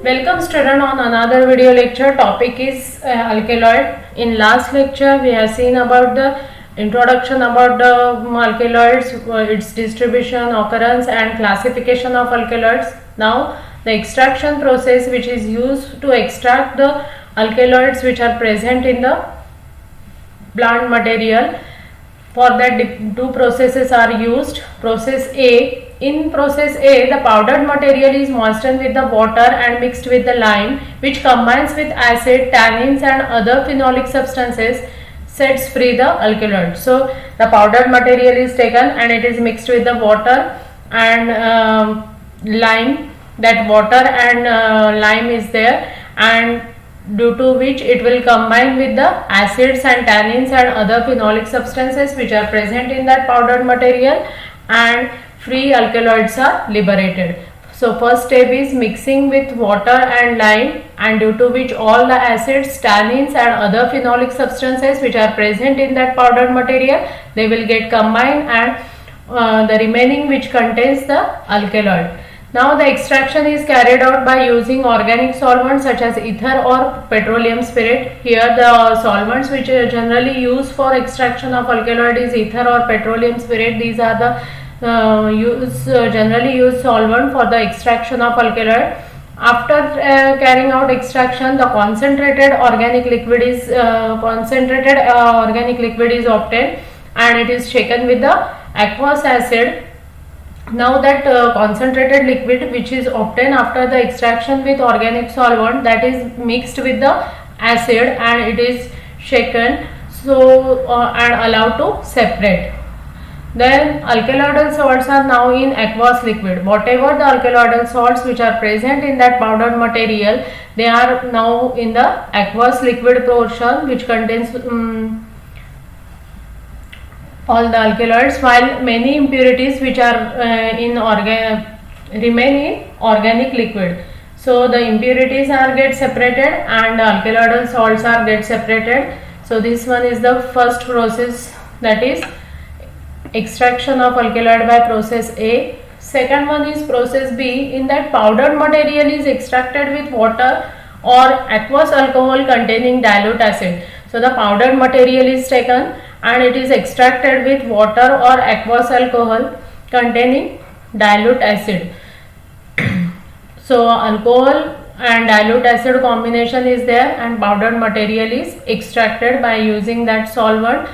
Welcome student on another video lecture. Topic is alkaloid. In last lecture we have seen about the introduction about the alkaloids, its distribution, occurrence and classification of alkaloids. Now the extraction process which is used to extract the alkaloids which are present in the plant material. For that two processes are used. Process A. In process A, the powdered material is moistened with the water and mixed with the lime, which combines with acid, tannins and other phenolic substances, sets free the alkaloid. So the powdered material is taken and it is mixed with the water and lime. That water and lime is there, and due to which it will combine with the acids and tannins and other phenolic substances which are present in that powdered material, and free alkaloids are liberated. So first step is mixing with water and lime, and due to which all the acids, tannins and other phenolic substances which are present in that powdered material, they will get combined, and the remaining which contains the alkaloid. Now the extraction is carried out by using organic solvents such as ether or petroleum spirit. Here the solvents which are generally used for extraction of alkaloid is ether or petroleum spirit. These are the generally used solvent for the extraction of alkaloid. After carrying out extraction, the concentrated organic liquid is obtained and it is shaken with the aqueous acid. Now that concentrated liquid which is obtained after the extraction with organic solvent, that is mixed with the acid and it is shaken and allowed to separate. Then alkaloidal salts are now in aqueous liquid. Whatever the alkaloidal salts which are present in that powdered material, they are now in the aqueous liquid portion which contains all the alkaloids, while many impurities which are remain in organic liquid. So the impurities are get separated and the alkaloidal salts are get separated. So this one is the first process, that is extraction of alkaloid by process A. Second one is process B. In that powdered material is extracted with water or aqueous alcohol containing dilute acid. So the powdered material is taken and it is extracted with water or aqueous alcohol containing dilute acid. So alcohol and dilute acid combination is there and powdered material is extracted by using that solvent.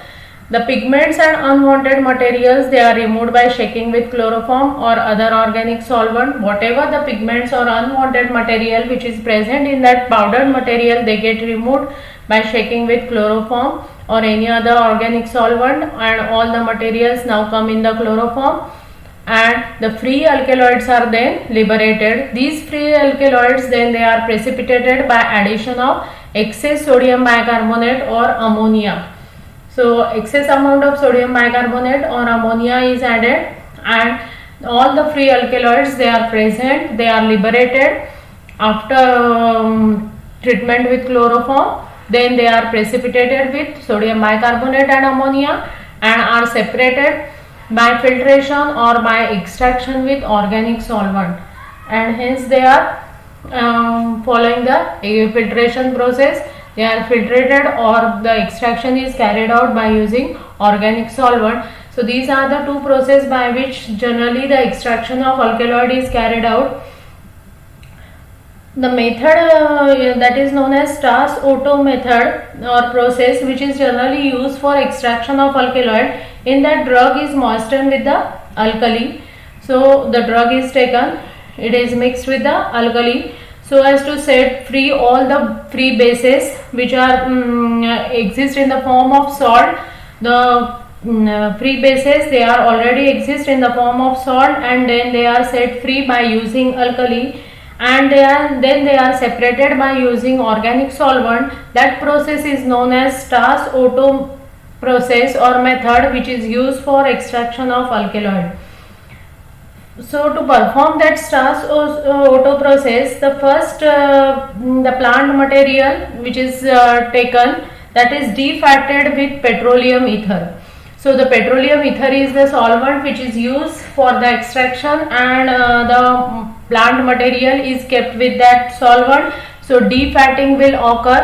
The pigments and unwanted materials, they are removed by shaking with chloroform or other organic solvent. Whatever the pigments or unwanted material which is present in that powdered material, they get removed by shaking with chloroform or any other organic solvent, and all the materials now come in the chloroform and the free alkaloids are then liberated. These free alkaloids then they are precipitated by addition of excess sodium bicarbonate or ammonia. So excess amount of sodium bicarbonate or ammonia is added and all the free alkaloids, they are present, they are liberated after treatment with chloroform. Then they are precipitated with sodium bicarbonate and ammonia and are separated by filtration or by extraction with organic solvent, and hence they are following the filtration process. They are filtrated or the extraction is carried out by using organic solvent. So these are the two processes by which generally the extraction of alkaloid is carried out. The method that is known as Stas-Otto method or process, which is generally used for extraction of alkaloid. In that, drug is moistened with the alkali. So the drug is taken, it is mixed with the alkali so as to set free all the free bases which are exist in the form of salt. The free bases, they are already exist in the form of salt and then they are set free by using alkali, and they are separated by using organic solvent. That process is known as Stas-Otto process or method, which is used for extraction of alkaloid. So to perform that Stas-Otto process, the first the plant material which is taken, that is defatted with petroleum ether. So the petroleum ether is the solvent which is used for the extraction, and the plant material is kept with that solvent, so defatting will occur.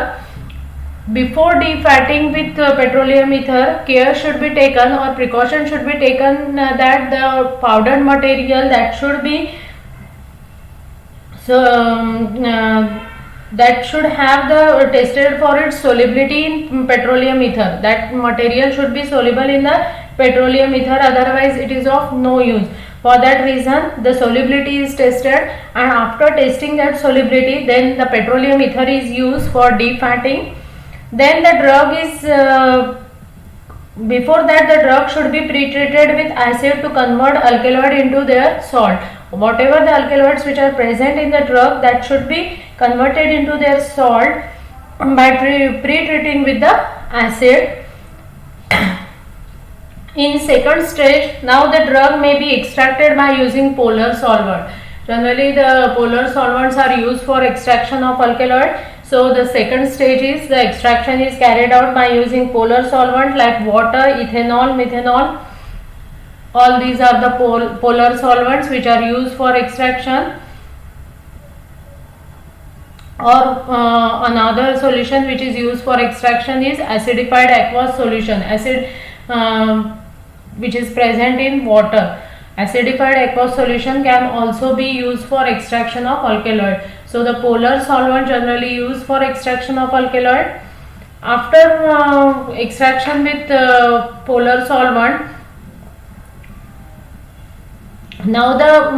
Before defatting with petroleum ether, care should be taken or precaution should be taken that the powdered material that should be that should have the tested for its solubility in petroleum ether. That material should be soluble in the petroleum ether, otherwise it is of no use. For that reason the solubility is tested, and after testing that solubility, then the petroleum ether is used for defatting. Then the drug is before that the drug should be pre-treated with acid to convert alkaloid into their salt. Whatever the alkaloids which are present in the drug, that should be converted into their salt by pre-treating with the acid. In second stage, now the drug may be extracted by using polar solvent. Generally the polar solvents are used for extraction of alkaloid. So the second stage is the extraction is carried out by using polar solvent like water, ethanol, methanol. All these are the polar solvents which are used for extraction. Or another solution which is used for extraction is acidified aqueous solution. Acid which is present in water. Acidified aqueous solution can also be used for extraction of alkaloid. So the polar solvent generally used for extraction of alkaloid. After extraction with polar solvent, now the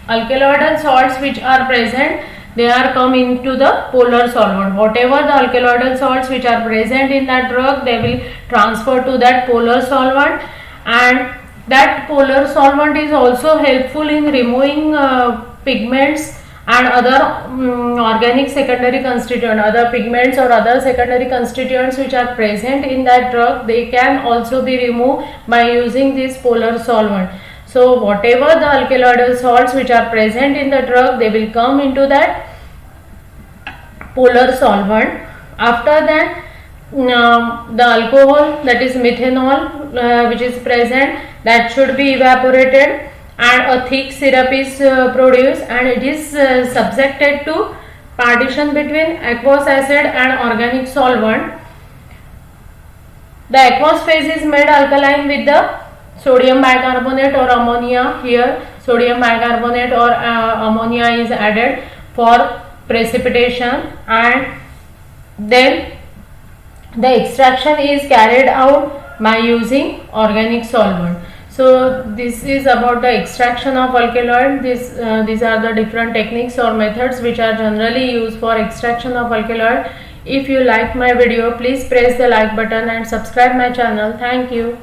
alkaloidal salts which are present, they are come into the polar solvent. Whatever the alkaloidal salts which are present in that drug, they will transfer to that polar solvent, and that polar solvent is also helpful in removing pigments and other organic secondary constituent, other pigments or other secondary constituents which are present in that drug. They can also be removed by using this polar solvent. So whatever the alkaloidal salts which are present in the drug, they will come into that polar solvent. After that the alcohol, that is methanol which is present, that should be evaporated and a thick syrup is produced, and it is subjected to partition between aqueous acid and organic solvent. The aqueous phase is made alkaline with the sodium bicarbonate or ammonia. Here sodium bicarbonate or ammonia is added for precipitation, and then the extraction is carried out by using organic solvent. So this is about the extraction of alkaloid. These are the different techniques or methods which are generally used for extraction of alkaloid. If you like my video, please press the like button and subscribe my channel. Thank you.